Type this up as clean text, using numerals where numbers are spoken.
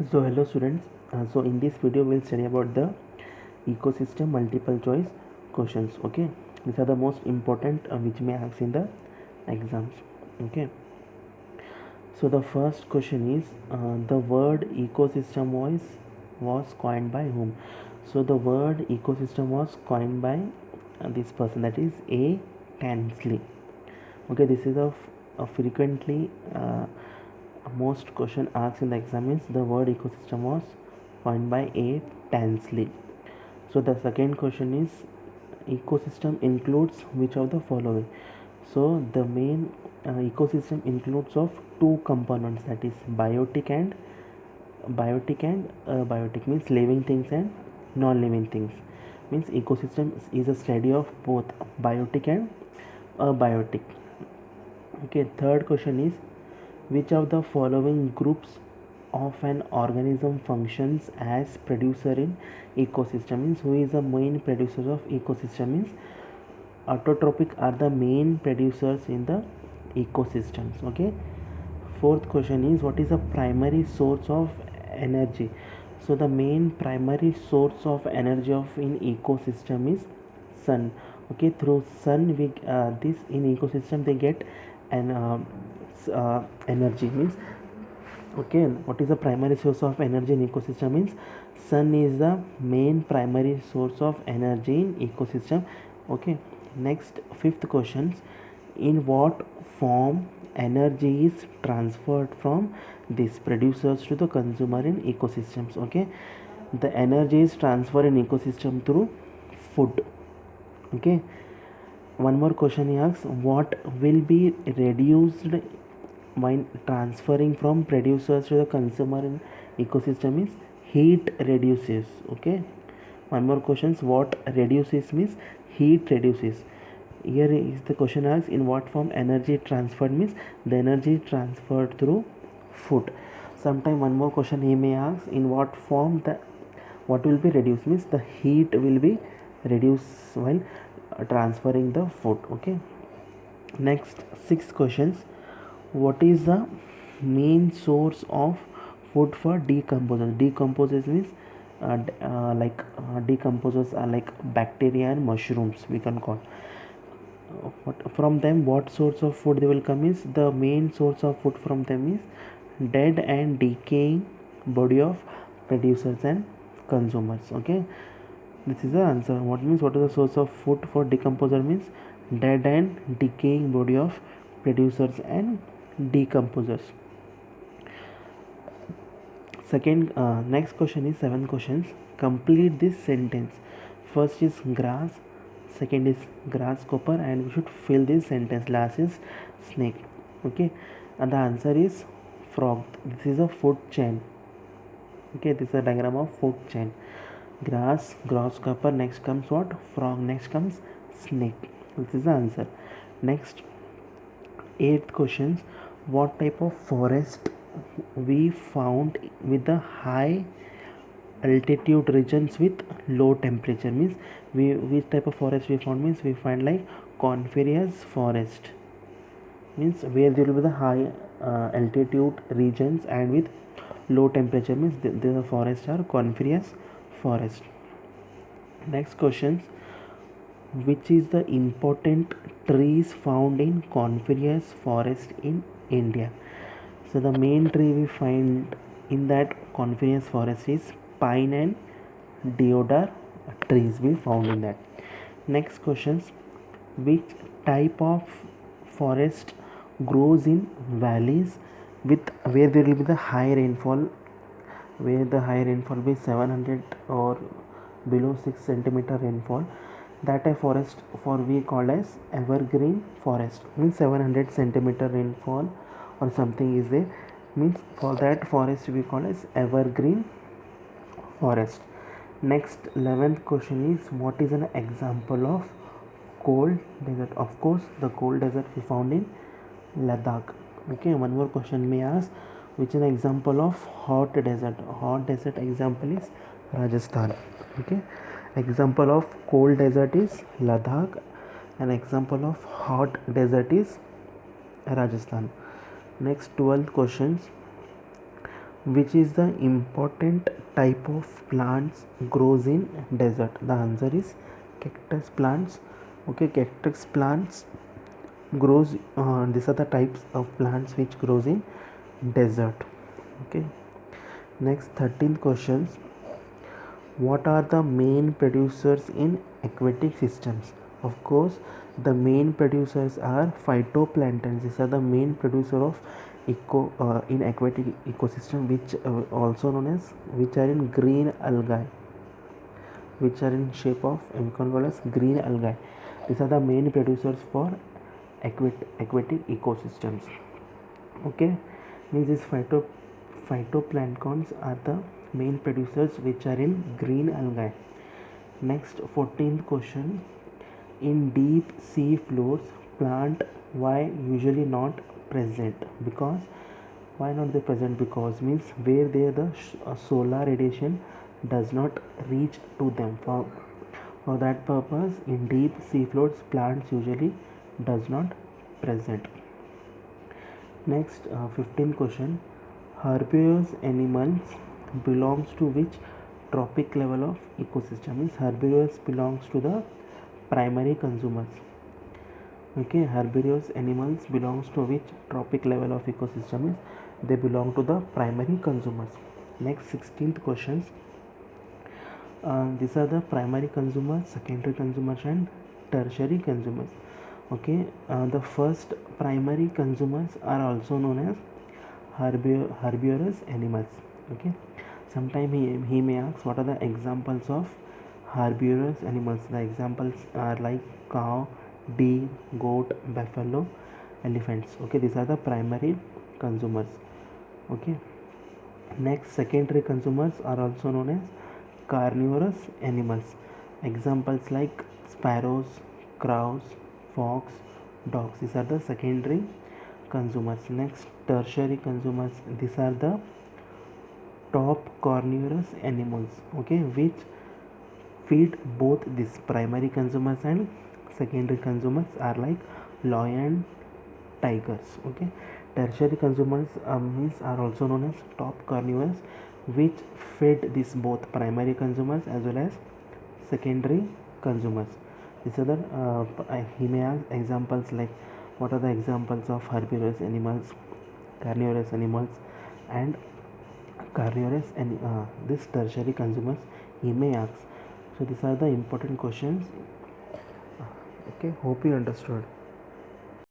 So hello students. So in this video we'll study about the ecosystem multiple choice questions. Okay, these are the most important which may ask in the exams. Okay, so the first question is the word ecosystem was coined by whom? So the word ecosystem was coined by this person, that is A. Tansley. Okay, this is a frequently most question asked in the exam is the word ecosystem was coined by A. Tansley. So the second question is ecosystem includes which of the following? So the main ecosystem includes of two components, that is biotic means living things and non-living things. Means ecosystem is a study of both biotic and abiotic. Okay, third question is which of the following groups of an organism functions as producer in ecosystem? Means who is the main producer of ecosystem? Means autotrophic are the main producers in the ecosystems. Okay, fourth question is what is the primary source of energy? So the main primary source of energy of in ecosystem is sun. Okay, through sun we this in ecosystem they get an energy. Means okay, what is the primary source of energy in ecosystem? Means sun is the main primary source of energy in ecosystem. Okay, next fifth questions, in what form energy is transferred from these producers to the consumer in ecosystems? Okay, the energy is transferred in ecosystem through food. Okay, one more question he asks, what will be reduced when transferring from producers to the consumer in ecosystem? Is heat reduces. Okay, one more questions, what reduces means heat reduces. Here is the question asks, in what form energy transferred? Means the energy transferred through food. Sometime one more question he may ask, in what form the what will be reduced? Means the heat will be reduced while transferring the food. Okay, next six questions, what is the main source of food for decomposers? Decomposers means decomposers are like bacteria and mushrooms we can call. From them what source of food they will come? Is the main source of food from them is dead and decaying body of producers and consumers. Okay, this is the answer. What means what is the source of food for decomposer? Means dead and decaying body of producers and decomposers. Second, next question is 7 questions. Complete this sentence. First is grass, second is grasshopper, and we should fill this sentence. Last is snake. Okay, and the answer is frog. This is a food chain. Okay, this is a diagram of food chain. Grass, grasshopper, next comes what? Frog, next comes snake. This is the answer. Next, 8th questions, what type of forest we found with the high altitude regions with low temperature? Means we which type of forest we found? Means we find like coniferous forest. Means where there will be the high altitude regions and with low temperature, means the forests are coniferous forest. Next questions, which is the important trees found in coniferous forest in India? So the main tree we find in that coniferous forest is pine and deodar trees we found in that. Next questions, which type of forest grows in valleys with where there will be the high rainfall, where the high rainfall will be 700 or below 6 centimeter rainfall? That a forest for we call as evergreen forest. Means 700 centimeter rainfall or something is there, means for that forest we call as evergreen forest. Next 11th question is what is an example of cold desert? Of course the cold desert we found in Ladakh. Okay, one more question may ask, which is an example of hot desert? Hot desert example is Rajasthan. Okay, example of cold desert is Ladakh, an example of hot desert is Rajasthan. Next 12 questions, Which is the important type of plants grows in desert? The answer is cactus plants. Okay, cactus plants grows, these are the types of plants which grows in desert. Okay, next 13th questions. What are the main producers in aquatic systems? Of course, the main producers are phytoplanktons. These are the main producer of in aquatic ecosystem, which also known as, which are in green algae, which are in shape of called as green algae. These are the main producers for aquatic ecosystems. Okay, means these phytoplanktons are the main producers which are in green algae. Next 14th question. In deep sea floors, plant why usually not present? Because why not they present? Because means where there the solar radiation does not reach to them. For that purpose, in deep sea floors, plants usually does not present. Next 15th question. Herbivorous animals belongs to which tropic level of ecosystem? Means herbivorous belongs to the primary consumers. Okay, herbivorous animals belongs to which tropic level of ecosystem? Is they belong to the primary consumers. Next 16th questions. These are the primary consumers, secondary consumers, and tertiary consumers. Okay, the first primary consumers are also known as herbivorous animals. Okay, sometime he may ask what are the examples of herbivorous animals. The examples are like cow, deer, goat, buffalo, elephants. Okay, these are the primary consumers. Okay, next secondary consumers are also known as carnivorous animals. Examples like sparrows, crows, fox, dogs. These are the secondary consumers. Next tertiary consumers, these are the top carnivorous animals, okay, which feed both these primary consumers and secondary consumers are like lion, tigers. Okay, tertiary consumers means are also known as top carnivores, which feed these both primary consumers as well as secondary consumers. These are the he may ask examples like what are the examples of herbivorous animals, carnivorous animals, and carnivorous and this tertiary consumers he may ask. So these are the important questions. Okay, hope you understood.